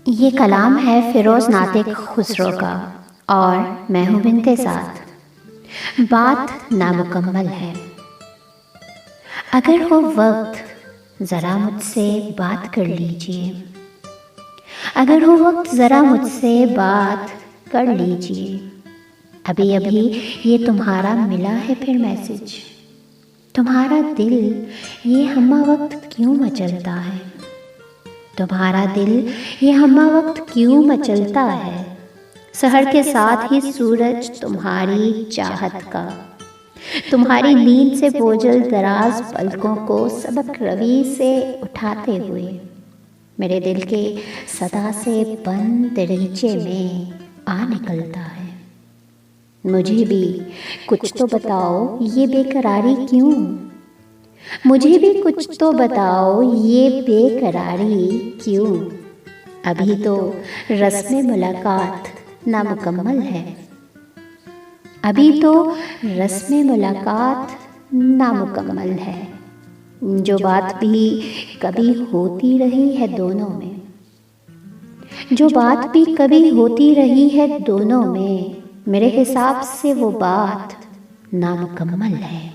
ये कलाम है फिरोज़ नातिक खुसरो का और मैं हूँ बिनते साथ। बात नामुकम्मल है। अगर हो वक्त ज़रा मुझसे बात कर लीजिए, अगर हो वक्त ज़रा मुझसे बात कर लीजिए। अभी अभी ये तुम्हारा मिला है फिर मैसेज, तुम्हारा दिल ये हम्मा वक्त क्यों मचलता है, तुम्हारा दिल ये हम्मा वक्त क्यों मचलता है। सहर के साथ ही सूरज तुम्हारी चाहत का, तुम्हारी नींद से बोझल दराज पलकों को सबक रवि से उठाते हुए मेरे दिल के सदा से बंद दरीचे में आ निकलता है। मुझे भी कुछ तो बताओ ये बेकरारी क्यों, मुझे भी कुछ तो बताओ ये बेकरारी क्यों। अभी तो रस्म मुलाकात नामुकम्मल है, अभी तो रस्म मुलाकात नामुकम्मल है। जो बात भी कभी होती रही है दोनों में, जो बात भी कभी होती रही है दोनों में, मेरे हिसाब से वो बात नामुकम्मल है।